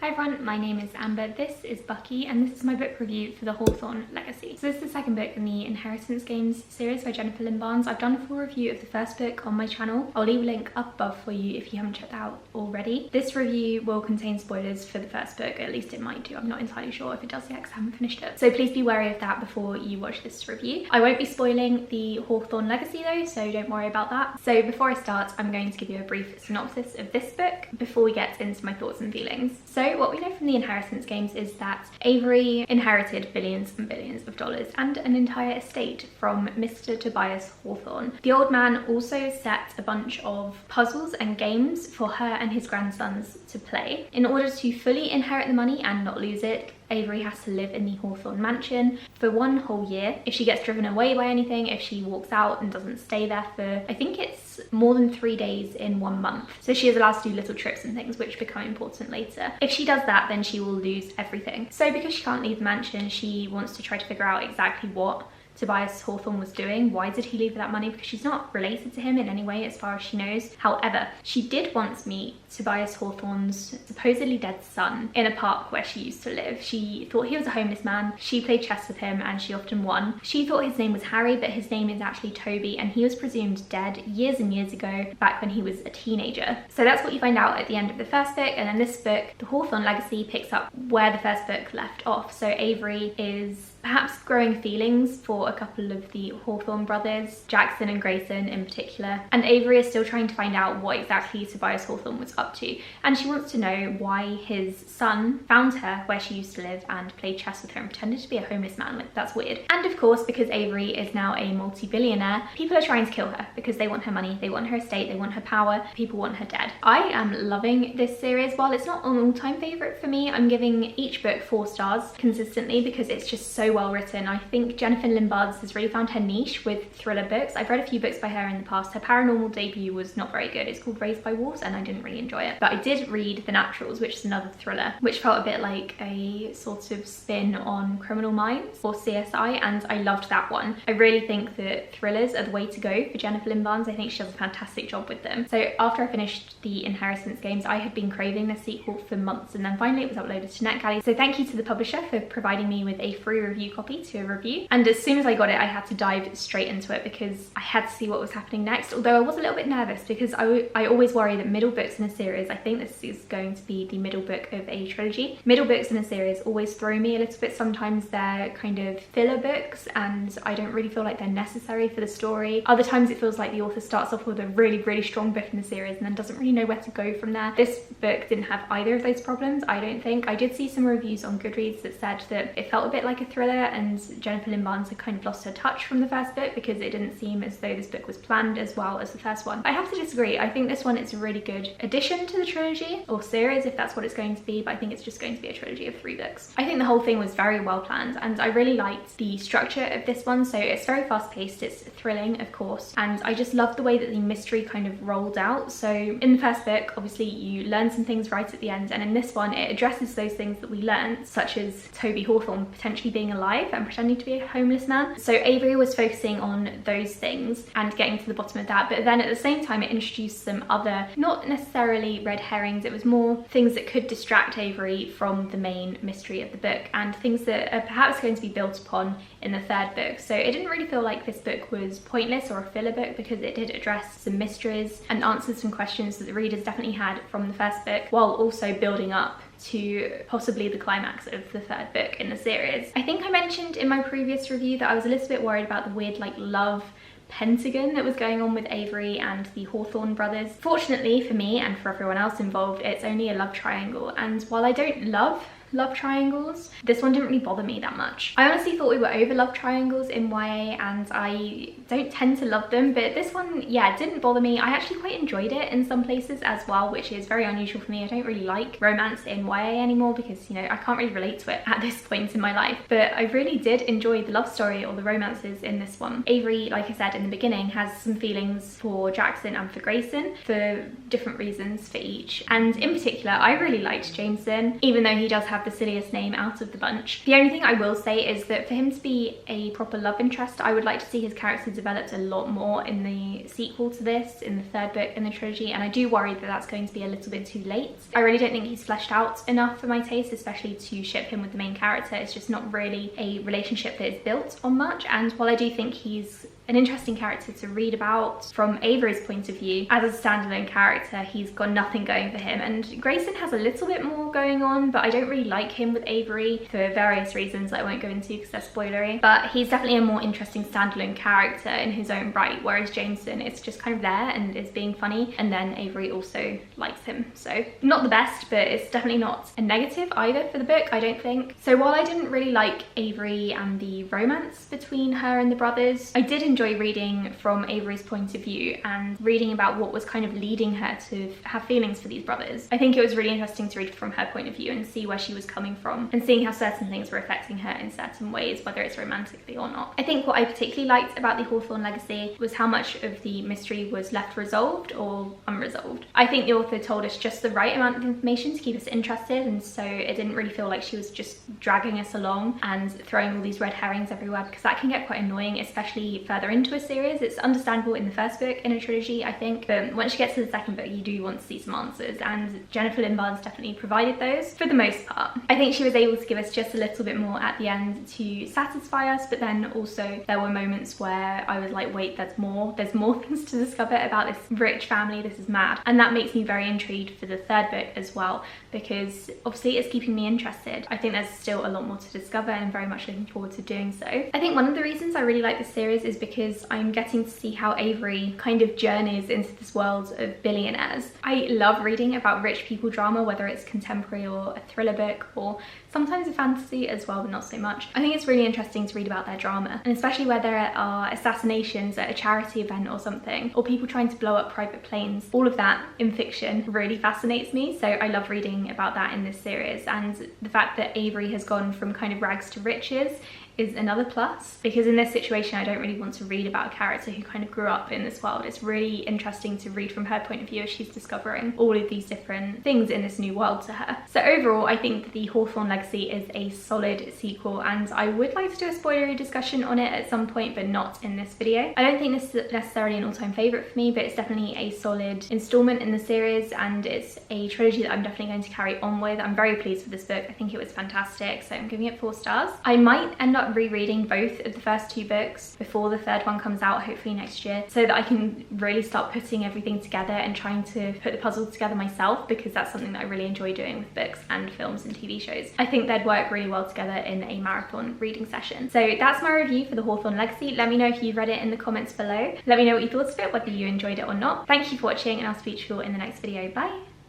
Hi everyone, my name is Amber, this is Bucky, and this is my book review for the Hawthorne Legacy. So this is the second book in the Inheritance Games series by Jennifer Lynn Barnes. I've done a full review of the first book on my channel. I'll leave a link up above for you if you haven't checked that out already. This review will contain spoilers for the first book, at least it might do. I'm not entirely sure if it does yet because I haven't finished it. So please be wary of that before you watch this review. I won't be spoiling the Hawthorne Legacy though, so don't worry about that. So before I start, I'm going to give you a brief synopsis of this book before we get into my thoughts and feelings. So what we know from the Inheritance Games is that Avery inherited billions and billions of dollars and an entire estate from Mr. Tobias Hawthorne. The old man also set a bunch of puzzles and games for her and his grandsons to play. In order to fully inherit the money and not lose it, Avery has to live in the Hawthorne mansion for 1 whole year. If she gets driven away by anything, if she walks out and doesn't stay there for, I think it's more than 3 days in 1 month. So she is allowed to do little trips and things which become important later. If she does that, then she will lose everything. So because she can't leave the mansion, she wants to try to figure out exactly what Tobias Hawthorne was doing. Why did he leave that money? Because she's not related to him in any way as far as she knows. However, she did once meet Tobias Hawthorne's supposedly dead son in a park where she used to live. She thought he was a homeless man. She played chess with him and she often won. She thought his name was Harry, but his name is actually Toby, and he was presumed dead years and years ago, back when he was a teenager. So that's what you find out at the end of the first book, and then this book, the Hawthorne Legacy, picks up where the first book left off. So Avery is perhaps growing feelings for a couple of the Hawthorne brothers, Jackson and Grayson in particular, and Avery is still trying to find out what exactly Tobias Hawthorne was up to, and she wants to know why his son found her where she used to live and played chess with her and pretended to be a homeless man. Like, that's weird. And of course, because Avery is now a multi-billionaire, people are trying to kill her because they want her money, they want her estate, they want her power, people want her dead. I am loving this series. While it's not an all-time favourite for me, I'm giving each book 4 stars consistently because it's just so well written. I think Jennifer Lynn Barnes has really found her niche with thriller books. I've read a few books by her in the past. Her paranormal debut was not very good. It's called Raised by Wolves and I didn't really enjoy it. But I did read The Naturals, which is another thriller, which felt a bit like a sort of spin on Criminal Minds or CSI, and I loved that one. I really think that thrillers are the way to go for Jennifer Lynn Barnes. I think she does a fantastic job with them. So after I finished the Inheritance Games, I had been craving the sequel for months, and then finally it was uploaded to NetGalley. So thank you to the publisher for providing me with a free review copy to a review, and as soon as I got it I had to dive straight into it because I had to see what was happening next, although I was a little bit nervous because I always worry that middle books in a series, I think this is going to be the middle book of a trilogy, middle books in a series always throw me a little bit. Sometimes they're kind of filler books and I don't really feel like they're necessary for the story. Other times it feels like the author starts off with a really strong book in the series and then doesn't really know where to go from there. This book didn't have either of those problems, I don't think. I did see some reviews on Goodreads that said that it felt a bit like a thriller and Jennifer Lynn Barnes had kind of lost her touch from the first book because it didn't seem as though this book was planned as well as the first one. I have to disagree. I think this one is a really good addition to the trilogy or series if that's what it's going to be, but I think it's just going to be a trilogy of 3 books. I think the whole thing was very well planned and I really liked the structure of this one. So it's very fast paced, it's thrilling of course, and I just love the way that the mystery kind of rolled out. So in the first book obviously you learn some things right at the end, and in this one it addresses those things that we learned, such as Toby Hawthorne potentially being alive and pretending to be a homeless man. So Avery was focusing on those things and getting to the bottom of that, but then at the same time it introduced some other, not necessarily red herrings, it was more things that could distract Avery from the main mystery of the book and things that are perhaps going to be built upon in the 3rd book. So it didn't really feel like this book was pointless or a filler book because it did address some mysteries and answered some questions that the readers definitely had from the 1st book, while also building up to possibly the climax of the 3rd book in the series. I think I mentioned in my previous review that I was a little bit worried about the weird like love pentagon that was going on with Avery and the Hawthorne brothers. Fortunately for me and for everyone else involved, it's only a love triangle, and while I don't love triangles, this one didn't really bother me that much. I honestly thought we were over love triangles in YA and I don't tend to love them, but this one, yeah, didn't bother me. I actually quite enjoyed it in some places as well, which is very unusual for me. I don't really like romance in YA anymore because, you know, I can't really relate to it at this point in my life, but I really did enjoy the love story or the romances in this one. Avery, like I said in the beginning, has some feelings for Jackson and for Grayson for different reasons for each, and in particular I really liked Jameson, even though he does have have the silliest name out of the bunch. The only thing I will say is that for him to be a proper love interest, I would like to see his character developed a lot more in the sequel to this, in the third book in the trilogy, and I do worry that that's going to be a little bit too late. I really don't think he's fleshed out enough for my taste, especially to ship him with the main character. It's just not really a relationship that is built on much, and while I do think he's an interesting character to read about from Avery's point of view, as a standalone character, he's got nothing going for him. And Grayson has a little bit more going on, but I don't really like him with Avery for various reasons I won't go into because they're spoilery. But he's definitely a more interesting standalone character in his own right, whereas Jameson is just kind of there and is being funny, and then Avery also likes him. So not the best, but it's definitely not a negative either for the book, I don't think. So while I didn't really like Avery and the romance between her and the brothers, I did enjoy reading from Avery's point of view and reading about what was kind of leading her to have feelings for these brothers. I think it was really interesting to read from her point of view and see where she was coming from and seeing how certain things were affecting her in certain ways, whether it's romantically or not. I think what I particularly liked about the Hawthorne Legacy was how much of the mystery was left resolved or unresolved. I think the author told us just the right amount of information to keep us interested, and so it didn't really feel like she was just dragging us along and throwing all these red herrings everywhere, because that can get quite annoying, especially further into a series. It's understandable in the first book in a trilogy, I think, but once you get to the second book, you do want to see some answers, and Jennifer Lynn Barnes definitely provided those for the most part. I think she was able to give us just a little bit more at the end to satisfy us, but then also there were moments where I was like, wait, there's more things to discover about this rich family. This is mad. And that makes me very intrigued for the third book as well, because obviously it's keeping me interested. I think there's still a lot more to discover, and I'm very much looking forward to doing so. I think one of the reasons I really like this series is because I'm getting to see how Avery kind of journeys into this world of billionaires. I love reading about rich people drama, whether it's contemporary or a thriller book, or sometimes a fantasy as well, but not so much. I think it's really interesting to read about their drama, and especially where there are assassinations at a charity event or something, or people trying to blow up private planes. All of that in fiction really fascinates me, so I love reading about that in this series. And the fact that Avery has gone from kind of rags to riches is another plus, because in this situation I don't really want to read about a character who kind of grew up in this world. It's really interesting to read from her point of view as she's discovering all of these different things in this new world to her. So overall, I think that the Hawthorne Legacy is a solid sequel, and I would like to do a spoilery discussion on it at some point, but not in this video. I don't think this is necessarily an all-time favourite for me, but it's definitely a solid installment in the series, and it's a trilogy that I'm definitely going to carry on with. I'm very pleased with this book. I think it was fantastic, so I'm giving it 4 stars. I might end up rereading both of the first 2 books before the third one comes out, hopefully next year, so that I can really start putting everything together and trying to put the puzzle together myself, because that's something that I really enjoy doing with books and films and TV shows. I think they'd work really well together in a marathon reading session. So that's my review for the Hawthorne Legacy. Let me know if you've read it in the comments below. Let me know what you thought of it, whether you enjoyed it or not. Thank you for watching, and I'll speak to you all in the next video. Bye!